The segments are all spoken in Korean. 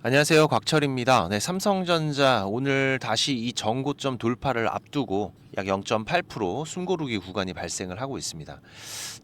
안녕하세요. 곽철입니다. 네, 삼성전자 오늘 다시 이 전고점 돌파를 앞두고 약 0.8% 숨고르기 구간이 발생을 하고 있습니다.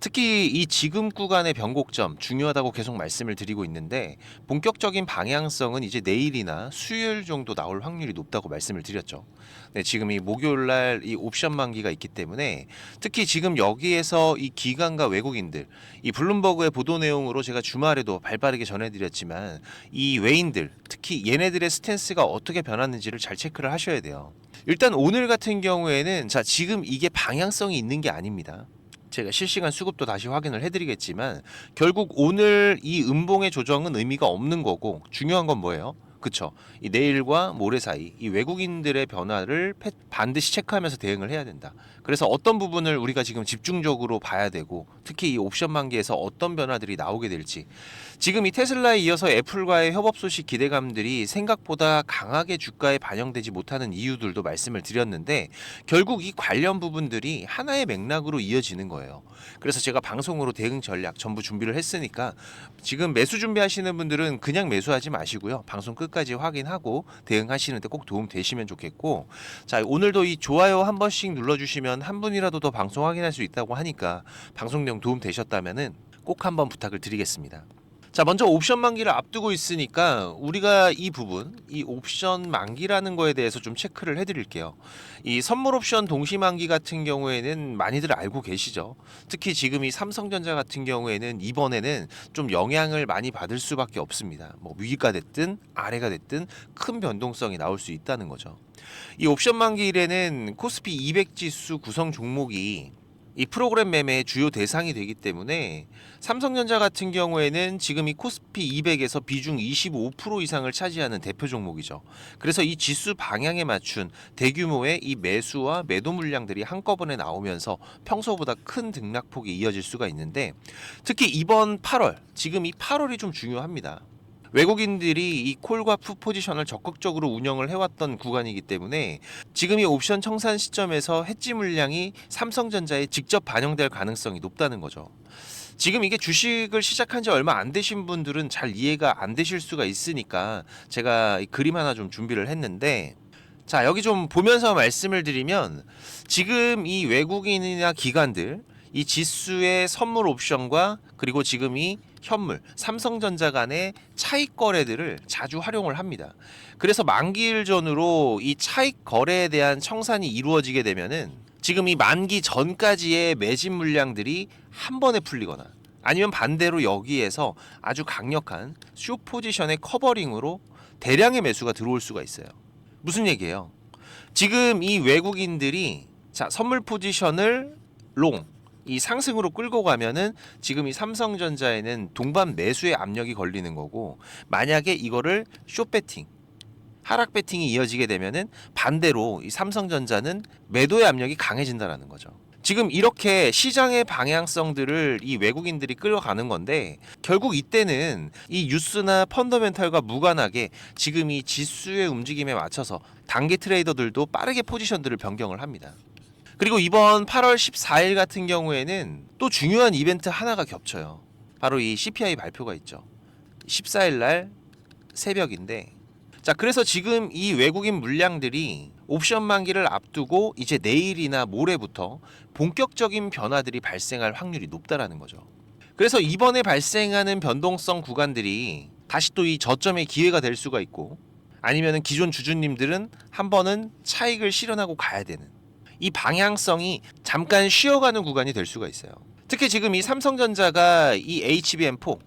특히 이 지금 구간의 변곡점 중요하다고 계속 말씀을 드리고 있는데 본격적인 방향성은 이제 내일이나 수요일 정도 나올 확률이 높다고 말씀을 드렸죠. 네, 지금 이 목요일 날 이 옵션 만기가 있기 때문에 특히 지금 여기에서 이 기관과 외국인들 이 블룸버그의 보도 내용으로 제가 주말에도 발빠르게 전해드렸지만 이 외인들 특히 얘네들의 스탠스가 어떻게 변하는지를 잘 체크를 하셔야 돼요. 일단 오늘 같은 경우에는 자 지금 이게 방향성이 있는 게 아닙니다. 제가 실시간 수급도 다시 확인을 해드리겠지만 결국 오늘 이 음봉의 조정은 의미가 없는 거고 중요한 건 뭐예요? 그쵸? 이 내일과 모레 사이 이 외국인들의 변화를 반드시 체크하면서 대응을 해야 된다. 그래서 어떤 부분을 우리가 지금 집중적으로 봐야 되고 특히 이 옵션 만기에서 어떤 변화들이 나오게 될지 지금 이 테슬라에 이어서 애플과의 협업 소식 기대감들이 생각보다 강하게 주가에 반영되지 못하는 이유들도 말씀을 드렸는데 결국 이 관련 부분들이 하나의 맥락으로 이어지는 거예요. 그래서 제가 방송으로 대응 전략 전부 준비를 했으니까 지금 매수 준비하시는 분들은 그냥 매수하지 마시고요. 방송 끝까지 확인하고 대응하시는데 꼭 도움 되시면 좋겠고 자 오늘도 이 좋아요 한 번씩 눌러주시면 한 분이라도 더 방송 확인할 수 있다고 하니까 방송 내용 도움 되셨다면은 꼭 한번 부탁을 드리겠습니다. 자 먼저 옵션 만기를 앞두고 있으니까 우리가 이 부분 이 옵션 만기라는 거에 대해서 좀 체크를 해드릴게요. 이 선물 옵션 동시 만기 같은 경우에는 많이들 알고 계시죠. 특히 지금 이 삼성전자 같은 경우에는 이번에는 좀 영향을 많이 받을 수밖에 없습니다. 뭐 위가 됐든 아래가 됐든 큰 변동성이 나올 수 있다는 거죠. 이 옵션 만기일에는 코스피 200 지수 구성 종목이 이 프로그램 매매의 주요 대상이 되기 때문에 삼성전자 같은 경우에는 지금 이 코스피 200에서 비중 25% 이상을 차지하는 대표 종목이죠. 그래서 이 지수 방향에 맞춘 대규모의 이 매수와 매도 물량들이 한꺼번에 나오면서 평소보다 큰 등락폭이 이어질 수가 있는데 특히 이번 8월, 지금 이 8월이 좀 중요합니다. 외국인들이 이 콜과 푸 포지션을 적극적으로 운영을 해왔던 구간이기 때문에 지금 이 옵션 청산 시점에서 해지 물량이 삼성전자에 직접 반영될 가능성이 높다는 거죠. 지금 이게 주식을 시작한 지 얼마 안 되신 분들은 잘 이해가 안 되실 수가 있으니까 제가 이 그림 하나 좀 준비를 했는데 자 여기 좀 보면서 말씀을 드리면 지금 이 외국인이나 기관들 이 지수의 선물 옵션과 그리고 지금 이 현물 삼성전자 간의 차익 거래들을 자주 활용을 합니다. 그래서 만기일 전으로 이 차익 거래에 대한 청산이 이루어지게 되면은 지금 이 만기 전까지의 매집 물량들이 한 번에 풀리거나 아니면 반대로 여기에서 아주 강력한 숏 포지션의 커버링으로 대량의 매수가 들어올 수가 있어요. 무슨 얘기예요? 지금 이 외국인들이 자 선물 포지션을 롱 이 상승으로 끌고 가면은 지금 이 삼성전자에는 동반 매수의 압력이 걸리는 거고 만약에 이거를 숏 배팅 하락 배팅이 이어지게 되면은 반대로 이 삼성전자는 매도의 압력이 강해진다라는 거죠. 지금 이렇게 시장의 방향성들을 이 외국인들이 끌어가는 건데 결국 이때는 이 뉴스나 펀더멘탈과 무관하게 지금 이 지수의 움직임에 맞춰서 단기 트레이더들도 빠르게 포지션들을 변경을 합니다. 그리고 이번 8월 14일 같은 경우에는 또 중요한 이벤트 하나가 겹쳐요. 바로 이 CPI 발표가 있죠. 14일 날 새벽인데 자 그래서 지금 이 외국인 물량들이 옵션 만기를 앞두고 이제 내일이나 모레부터 본격적인 변화들이 발생할 확률이 높다라는 거죠. 그래서 이번에 발생하는 변동성 구간들이 다시 또 이 저점의 기회가 될 수가 있고 아니면은 기존 주주님들은 한 번은 차익을 실현하고 가야 되는 이 방향성이 잠깐 쉬어가는 구간이 될 수가 있어요. 특히 지금 이 삼성전자가 이 HBM4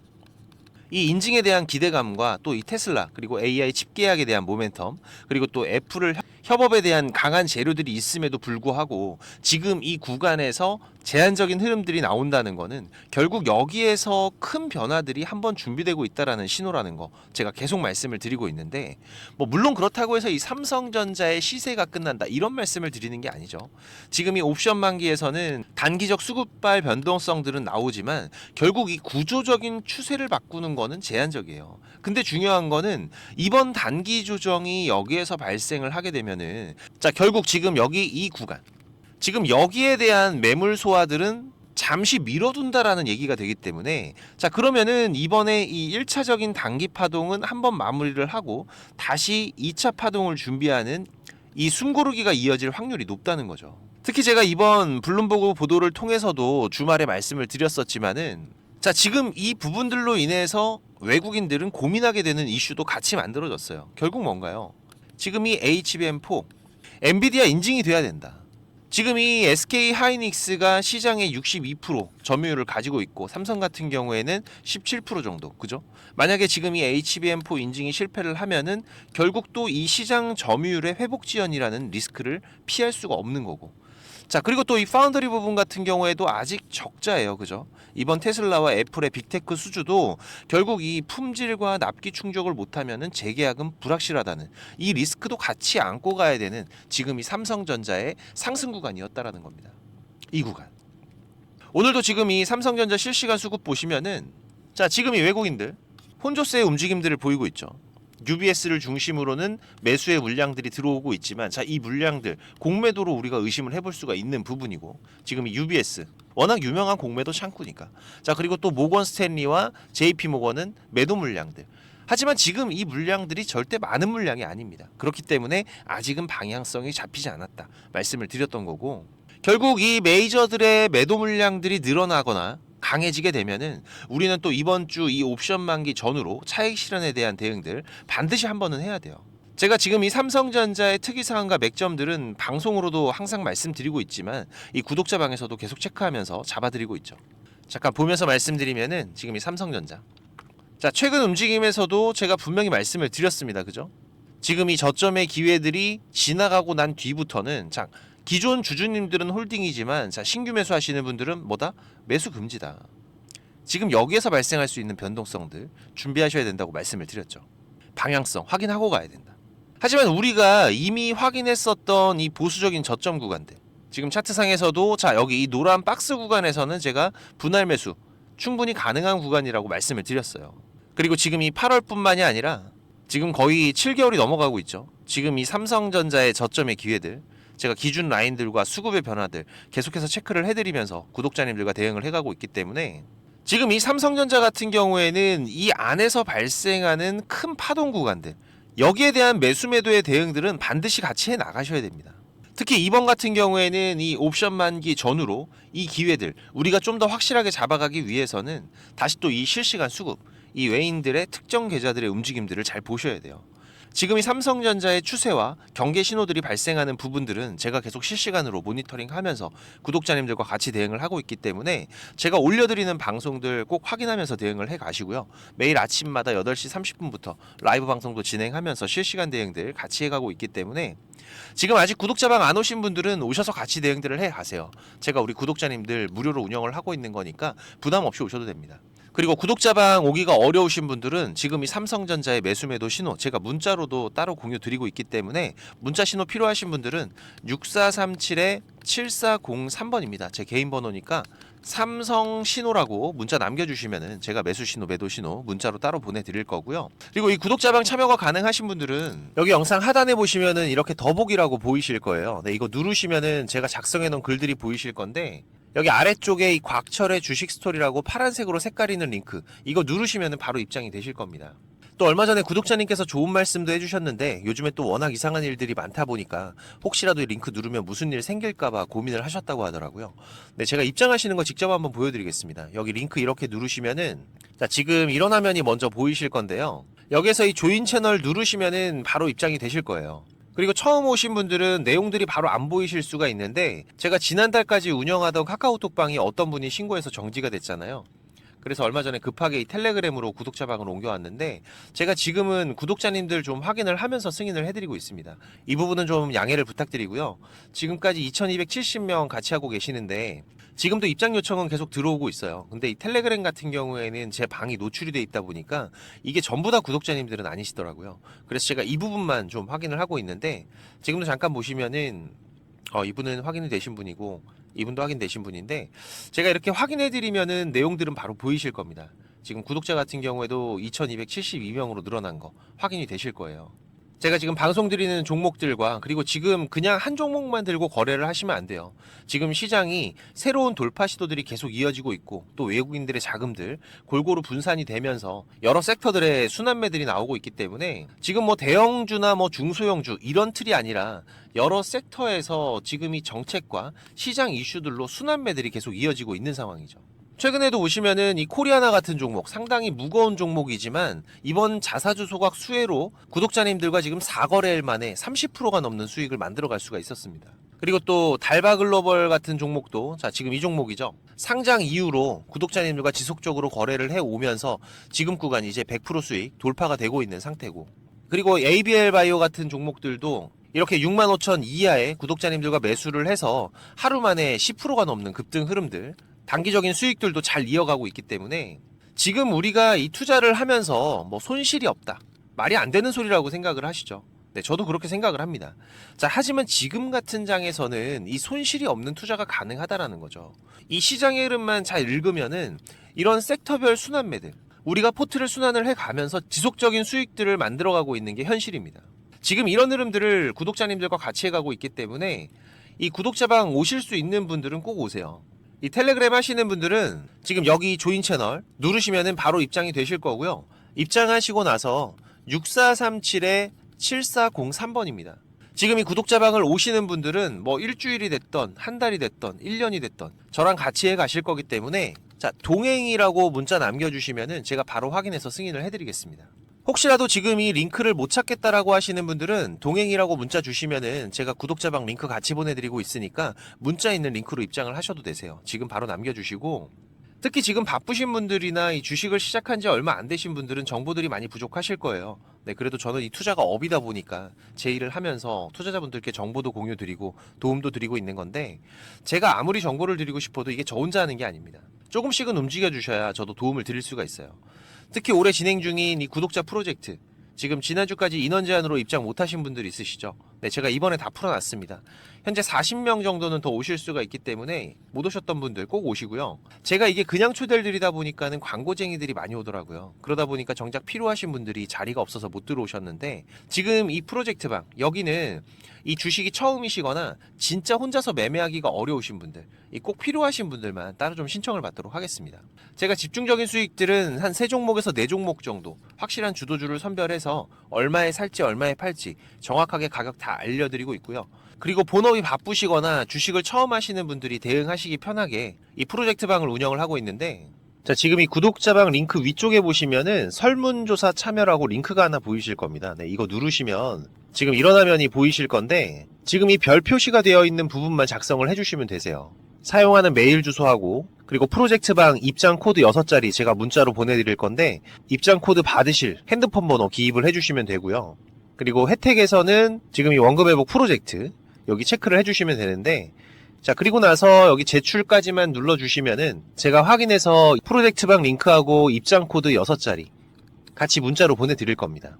이 인증에 대한 기대감과 또 이 테슬라 그리고 AI 칩 계약에 대한 모멘텀 그리고 또 애플을 협업에 대한 강한 재료들이 있음에도 불구하고 지금 이 구간에서 제한적인 흐름들이 나온다는 거는 결국 여기에서 큰 변화들이 한번 준비되고 있다라는 신호라는 거 제가 계속 말씀을 드리고 있는데 뭐 물론 그렇다고 해서 이 삼성전자의 시세가 끝난다 이런 말씀을 드리는 게 아니죠. 지금 이 옵션 만기에서는 단기적 수급발 변동성들은 나오지만 결국 이 구조적인 추세를 바꾸는 거는 제한적이에요. 근데 중요한 거는 이번 단기 조정이 여기에서 발생을 하게 되면은 자 결국 지금 여기 이 구간 지금 여기에 대한 매물 소화들은 잠시 미뤄둔다라는 얘기가 되기 때문에, 자 그러면은 이번에 이 1차적인 단기 파동은 한번 마무리를 하고 다시 2차 파동을 준비하는 이 숨고르기가 이어질 확률이 높다는 거죠. 특히 제가 이번 블룸버그 보도를 통해서도 주말에 말씀을 드렸었지만은, 자 지금 이 부분들로 인해서 외국인들은 고민하게 되는 이슈도 같이 만들어졌어요. 결국 뭔가요? 지금 이 HBM4 엔비디아 인증이 돼야 된다. 지금 이 SK 하이닉스가 시장의 62% 점유율을 가지고 있고, 삼성 같은 경우에는 17% 정도, 그죠? 만약에 지금 이 HBM4 인증이 실패를 하면은 결국 또 이 시장 점유율의 회복 지연이라는 리스크를 피할 수가 없는 거고. 자 그리고 또 이 파운드리 부분 같은 경우에도 아직 적자예요, 그죠? 이번 테슬라와 애플의 빅테크 수주도 결국 이 품질과 납기 충족을 못하면은 재계약은 불확실하다는 이 리스크도 같이 안고 가야 되는 지금 이 삼성전자의 상승 구간이었다라는 겁니다. 이 구간. 오늘도 지금 이 삼성전자 실시간 수급 보시면은, 자 지금 이 외국인들 혼조세의 움직임들을 보이고 있죠. UBS를 중심으로는 매수의 물량들이 들어오고 있지만, 자 이 물량들 공매도로 우리가 의심을 해볼 수가 있는 부분이고, 지금 이 UBS 워낙 유명한 공매도 창구니까. 자 그리고 또 모건 스탠리와 JP 모건은 매도 물량들. 하지만 지금 이 물량들이 절대 많은 물량이 아닙니다. 그렇기 때문에 아직은 방향성이 잡히지 않았다 말씀을 드렸던 거고, 결국 이 메이저들의 매도 물량들이 늘어나거나 강해지게 되면은 우리는 또 이번 주 이 옵션 만기 전후로 차익 실현에 대한 대응들 반드시 한 번은 해야 돼요. 제가 지금 이 삼성전자의 특이사항과 맥점들은 방송으로도 항상 말씀드리고 있지만, 이 구독자 방에서도 계속 체크하면서 잡아드리고 있죠. 잠깐 보면서 말씀드리면은 지금 이 삼성전자, 자 최근 움직임에서도 제가 분명히 말씀을 드렸습니다, 그죠? 지금 이 저점의 기회들이 지나가고 난 뒤부터는, 자 기존 주주님들은 홀딩이지만, 자 신규 매수하시는 분들은 뭐다? 매수 금지다. 지금 여기에서 발생할 수 있는 변동성들 준비하셔야 된다고 말씀을 드렸죠. 방향성 확인하고 가야 된다. 하지만 우리가 이미 확인했었던 이 보수적인 저점 구간들, 지금 차트상에서도 자 여기 이 노란 박스 구간에서는 제가 분할 매수 충분히 가능한 구간이라고 말씀을 드렸어요. 그리고 지금 이 8월뿐만이 아니라 지금 거의 7개월이 넘어가고 있죠. 지금 이 삼성전자의 저점의 기회들, 제가 기준 라인들과 수급의 변화들 계속해서 체크를 해드리면서 구독자님들과 대응을 해가고 있기 때문에, 지금 이 삼성전자 같은 경우에는 이 안에서 발생하는 큰 파동 구간들, 여기에 대한 매수 매도의 대응들은 반드시 같이 해 나가셔야 됩니다. 특히 이번 같은 경우에는 이 옵션 만기 전후로 이 기회들 우리가 좀 더 확실하게 잡아가기 위해서는 다시 또 이 실시간 수급, 이 외인들의 특정 계좌들의 움직임들을 잘 보셔야 돼요. 지금 이 삼성전자의 추세와 경계 신호들이 발생하는 부분들은 제가 계속 실시간으로 모니터링하면서 구독자님들과 같이 대응을 하고 있기 때문에, 제가 올려드리는 방송들 꼭 확인하면서 대응을 해 가시고요. 매일 아침마다 8시 30분부터 라이브 방송도 진행하면서 실시간 대응들 같이 해가고 있기 때문에, 지금 아직 구독자방 안 오신 분들은 오셔서 같이 대응들을 해 가세요. 제가 우리 구독자님들 무료로 운영을 하고 있는 거니까 부담 없이 오셔도 됩니다. 그리고 구독자방 오기가 어려우신 분들은 지금 이 삼성전자의 매수 매도 신호 제가 문자로도 따로 공유 드리고 있기 때문에, 문자 신호 필요하신 분들은 6437-7403번입니다. 제 개인 번호니까 삼성 신호라고 문자 남겨주시면은 제가 매수 신호, 매도 신호 문자로 따로 보내드릴 거고요. 그리고 이 구독자방 참여가 가능하신 분들은 여기 영상 하단에 보시면은 이렇게 더보기라고 보이실 거예요. 네, 이거 누르시면은 제가 작성해 놓은 글들이 보이실 건데, 여기 아래쪽에 이 곽철의 주식 스토리라고 파란색으로 색깔 있는 링크, 이거 누르시면 바로 입장이 되실 겁니다. 또 얼마 전에 구독자님께서 좋은 말씀도 해주셨는데, 요즘에 또 워낙 이상한 일들이 많다 보니까 혹시라도 이 링크 누르면 무슨 일 생길까봐 고민을 하셨다고 하더라고요. 네, 제가 입장하시는 거 직접 한번 보여드리겠습니다. 여기 링크 이렇게 누르시면은, 자 지금 이런 화면이 먼저 보이실 건데요. 여기서 이 조인 채널 누르시면은 바로 입장이 되실 거예요. 그리고 처음 오신 분들은 내용들이 바로 안 보이실 수가 있는데, 제가 지난달까지 운영하던 카카오톡방이 어떤 분이 신고해서 정지가 됐잖아요. 그래서 얼마 전에 급하게 이 텔레그램으로 구독자방으로 옮겨왔는데, 제가 지금은 구독자님들 좀 확인을 하면서 승인을 해드리고 있습니다. 이 부분은 좀 양해를 부탁드리고요. 지금까지 2270명 같이 하고 계시는데 지금도 입장 요청은 계속 들어오고 있어요. 근데 이 텔레그램 같은 경우에는 제 방이 노출이 돼 있다 보니까 이게 전부 다 구독자님들은 아니시더라고요. 그래서 제가 이 부분만 좀 확인을 하고 있는데, 지금도 잠깐 보시면은 이분은 확인이 되신 분이고 이분도 확인되신 분인데, 제가 이렇게 확인해 드리면은 내용들은 바로 보이실 겁니다. 지금 구독자 같은 경우에도 2272명으로 늘어난 거 확인이 되실 거예요. 제가 지금 방송 드리는 종목들과 그리고 지금 그냥 한 종목만 들고 거래를 하시면 안 돼요. 지금 시장이 새로운 돌파 시도들이 계속 이어지고 있고 또 외국인들의 자금들 골고루 분산이 되면서 여러 섹터들의 순환매들이 나오고 있기 때문에 지금 뭐 대형주나 뭐 중소형주 이런 틀이 아니라 여러 섹터에서 지금 이 정책과 시장 이슈들로 순환매들이 계속 이어지고 있는 상황이죠. 최근에도 보시면은 이 코리아나 같은 종목 상당히 무거운 종목이지만 이번 자사주 소각 수혜로 구독자님들과 지금 4거래일 만에 30%가 넘는 수익을 만들어갈 수가 있었습니다. 그리고 또 달바글로벌 같은 종목도 자 지금 이 종목이죠. 상장 이후로 구독자님들과 지속적으로 거래를 해오면서 지금 구간이 이제 100% 수익 돌파가 되고 있는 상태고, 그리고 ABL 바이오 같은 종목들도 이렇게 65,000 이하의 구독자님들과 매수를 해서 하루 만에 10%가 넘는 급등 흐름들, 단기적인 수익들도 잘 이어가고 있기 때문에 지금 우리가 이 투자를 하면서 뭐 손실이 없다, 말이 안 되는 소리라고 생각을 하시죠. 네, 저도 그렇게 생각을 합니다. 자, 하지만 지금 같은 장에서는 이 손실이 없는 투자가 가능하다라는 거죠. 이 시장의 흐름만 잘 읽으면은 이런 섹터별 순환매들, 우리가 포트를 순환을 해가면서 지속적인 수익들을 만들어가고 있는 게 현실입니다. 지금 이런 흐름들을 구독자님들과 같이 해가고 있기 때문에 이 구독자방 오실 수 있는 분들은 꼭 오세요. 이 텔레그램 하시는 분들은 지금 여기 조인 채널 누르시면은 바로 입장이 되실 거고요. 입장하시고 나서 6437-7403번입니다. 지금 이 구독자방을 오시는 분들은 뭐 일주일이 됐던 한 달이 됐던 1년이 됐던 저랑 같이 해 가실 거기 때문에 자, 동행이라고 문자 남겨주시면은 제가 바로 확인해서 승인을 해드리겠습니다. 혹시라도 지금 이 링크를 못 찾겠다라고 하시는 분들은 동행이라고 문자 주시면은 제가 구독자방 링크 같이 보내드리고 있으니까 문자 있는 링크로 입장을 하셔도 되세요. 지금 바로 남겨주시고, 특히 지금 바쁘신 분들이나 이 주식을 시작한 지 얼마 안 되신 분들은 정보들이 많이 부족하실 거예요. 네, 그래도 저는 이 투자가 업이다 보니까 제 일을 하면서 투자자분들께 정보도 공유 드리고 도움도 드리고 있는 건데, 제가 아무리 정보를 드리고 싶어도 이게 저 혼자 하는 게 아닙니다. 조금씩은 움직여 주셔야 저도 도움을 드릴 수가 있어요. 특히 올해 진행 중인 이 구독자 프로젝트, 지금 지난주까지 인원 제한으로 입장 못하신 분들 있으시죠? 네, 제가 이번에 다 풀어놨습니다. 현재 40명 정도는 더 오실 수가 있기 때문에 못 오셨던 분들 꼭 오시고요. 제가 이게 그냥 초대를 드리다 보니까는 광고쟁이들이 많이 오더라고요. 그러다 보니까 정작 필요하신 분들이 자리가 없어서 못 들어오셨는데, 지금 이 프로젝트 방 여기는 이 주식이 처음이시거나 진짜 혼자서 매매하기가 어려우신 분들, 이 꼭 필요하신 분들만 따로 좀 신청을 받도록 하겠습니다. 제가 집중적인 수익들은 한 3종목에서 4종목 정도 확실한 주도주를 선별해서 얼마에 살지 얼마에 팔지 정확하게 가격 다 알려드리고 있고요. 그리고 본업이 바쁘시거나 주식을 처음 하시는 분들이 대응하시기 편하게 이 프로젝트 방을 운영을 하고 있는데, 자, 지금 이 구독자방 링크 위쪽에 보시면은 설문조사 참여라고 링크가 하나 보이실 겁니다. 네, 이거 누르시면 지금 이런 화면이 보이실 건데, 지금 이 별 표시가 되어 있는 부분만 작성을 해주시면 되세요. 사용하는 메일 주소하고 그리고 프로젝트방 입장 코드 6자리 제가 문자로 보내드릴 건데, 입장 코드 받으실 핸드폰 번호 기입을 해주시면 되고요. 그리고 혜택에서는 지금 이 원금 회복 프로젝트 여기 체크를 해주시면 되는데, 자, 그리고 나서 여기 제출까지만 눌러주시면은 제가 확인해서 프로젝트방 링크하고 입장 코드 6자리 같이 문자로 보내드릴 겁니다.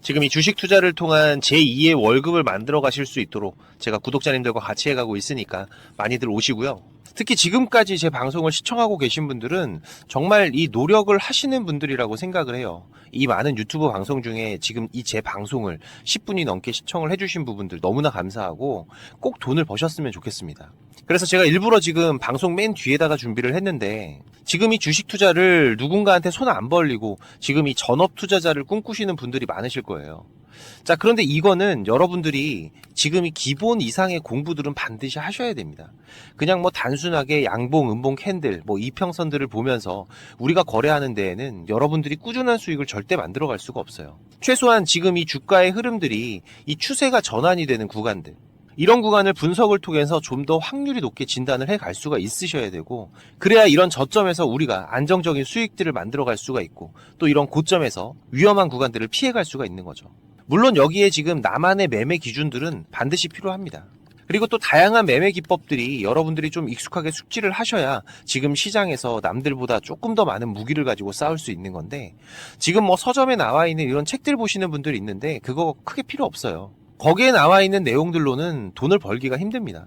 지금 이 주식 투자를 통한 제2의 월급을 만들어 가실 수 있도록 제가 구독자님들과 같이 해가고 있으니까 많이들 오시고요. 특히 지금까지 제 방송을 시청하고 계신 분들은 정말 이 노력을 하시는 분들이라고 생각을 해요. 이 많은 유튜브 방송 중에 지금 이 제 방송을 10분이 넘게 시청을 해주신 부분들 너무나 감사하고 꼭 돈을 버셨으면 좋겠습니다. 그래서 제가 일부러 지금 방송 맨 뒤에다가 준비를 했는데, 지금 이 주식 투자를 누군가한테 손 안 벌리고 지금 이 전업 투자자를 꿈꾸시는 분들이 많으실 거예요. 자, 그런데 이거는 여러분들이 지금 이 기본 이상의 공부들은 반드시 하셔야 됩니다. 그냥 뭐 단순하게 양봉, 음봉, 캔들, 뭐 이평선들을 보면서 우리가 거래하는 데에는 여러분들이 꾸준한 수익을 절대 만들어갈 수가 없어요. 최소한 지금 이 주가의 흐름들이 이 추세가 전환이 되는 구간들, 이런 구간을 분석을 통해서 좀 더 확률이 높게 진단을 해 갈 수가 있으셔야 되고, 그래야 이런 저점에서 우리가 안정적인 수익들을 만들어 갈 수가 있고, 또 이런 고점에서 위험한 구간들을 피해 갈 수가 있는 거죠. 물론 여기에 지금 나만의 매매 기준들은 반드시 필요합니다. 그리고 또 다양한 매매 기법들이 여러분들이 좀 익숙하게 숙지를 하셔야 지금 시장에서 남들보다 조금 더 많은 무기를 가지고 싸울 수 있는 건데, 지금 뭐 서점에 나와 있는 이런 책들 보시는 분들이 있는데 그거 크게 필요 없어요. 거기에 나와 있는 내용들로는 돈을 벌기가 힘듭니다.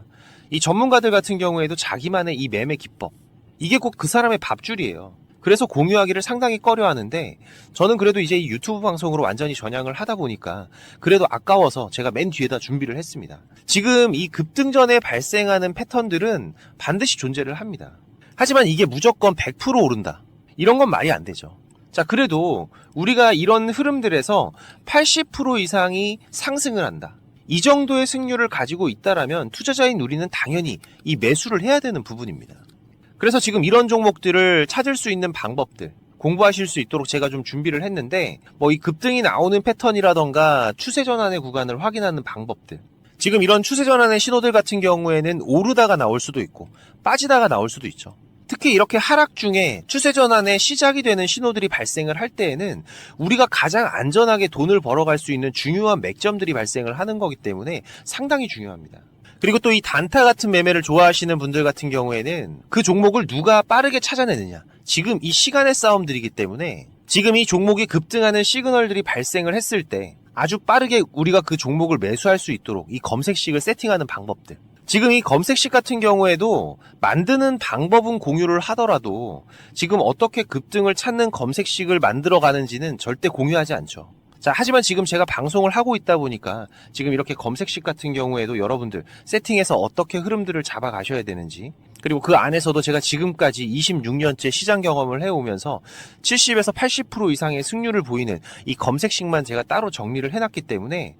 이 전문가들 같은 경우에도 자기만의 이 매매 기법, 이게 꼭 그 사람의 밥줄이에요. 그래서 공유하기를 상당히 꺼려하는데 저는 그래도 이제 이 유튜브 방송으로 완전히 전향을 하다 보니까 그래도 아까워서 제가 맨 뒤에다 준비를 했습니다. 지금 이 급등 전에 발생하는 패턴들은 반드시 존재를 합니다. 하지만 이게 무조건 100% 오른다. 이런 건 말이 안 되죠. 자, 그래도 우리가 이런 흐름들에서 80% 이상이 상승을 한다. 이 정도의 승률을 가지고 있다라면 투자자인 우리는 당연히 이 매수를 해야 되는 부분입니다. 그래서 지금 이런 종목들을 찾을 수 있는 방법들 공부하실 수 있도록 제가 좀 준비를 했는데 뭐 이 급등이 나오는 패턴이라던가 추세 전환의 구간을 확인하는 방법들, 지금 이런 추세 전환의 신호들 같은 경우에는 오르다가 나올 수도 있고 빠지다가 나올 수도 있죠. 특히 이렇게 하락 중에 추세 전환의 시작이 되는 신호들이 발생을 할 때에는 우리가 가장 안전하게 돈을 벌어갈 수 있는 중요한 맥점들이 발생을 하는 거기 때문에 상당히 중요합니다. 그리고 또 이 단타 같은 매매를 좋아하시는 분들 같은 경우에는 그 종목을 누가 빠르게 찾아내느냐, 지금 이 시간의 싸움들이기 때문에 지금 이 종목이 급등하는 시그널들이 발생을 했을 때 아주 빠르게 우리가 그 종목을 매수할 수 있도록 이 검색식을 세팅하는 방법들, 지금 이 검색식 같은 경우에도 만드는 방법은 공유를 하더라도 지금 어떻게 급등을 찾는 검색식을 만들어 가는지는 절대 공유하지 않죠. 자, 하지만 지금 제가 방송을 하고 있다 보니까 지금 이렇게 검색식 같은 경우에도 여러분들 세팅해서 어떻게 흐름들을 잡아 가셔야 되는지, 그리고 그 안에서도 제가 지금까지 26년째 시장 경험을 해오면서 70에서 80% 이상의 승률을 보이는 이 검색식만 제가 따로 정리를 해놨기 때문에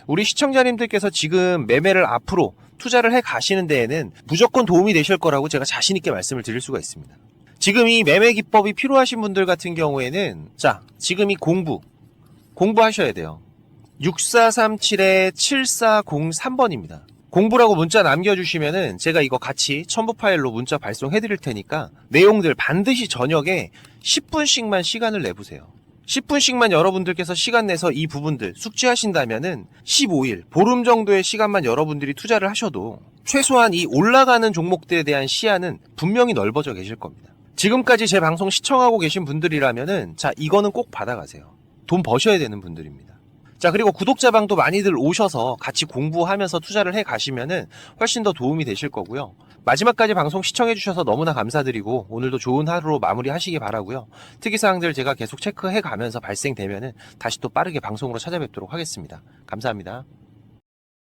우리 시청자님들께서 지금 매매를 앞으로 투자를 해 가시는 데에는 무조건 도움이 되실 거라고 제가 자신 있게 말씀을 드릴 수가 있습니다. 지금 이 매매 기법이 필요하신 분들 같은 경우에는 자, 지금 이 공부하셔야 돼요. 6437-7403번입니다. 공부라고 문자 남겨주시면은 제가 이거 같이 첨부 파일로 문자 발송해 드릴 테니까 내용들 반드시 저녁에 10분씩만 시간을 내보세요. 10분씩만 여러분들께서 시간 내서 이 부분들 숙지하신다면은 15일, 보름 정도의 시간만 여러분들이 투자를 하셔도 최소한 이 올라가는 종목들에 대한 시야는 분명히 넓어져 계실 겁니다. 지금까지 제 방송 시청하고 계신 분들이라면은 자, 이거는 꼭 받아가세요. 돈 버셔야 되는 분들입니다. 자, 그리고 구독자방도 많이들 오셔서 같이 공부하면서 투자를 해 가시면은 훨씬 더 도움이 되실 거고요. 마지막까지 방송 시청해 주셔서 너무나 감사드리고 오늘도 좋은 하루로 마무리하시기 바라고요. 특이사항들 제가 계속 체크해 가면서 발생되면은 다시 또 빠르게 방송으로 찾아뵙도록 하겠습니다. 감사합니다.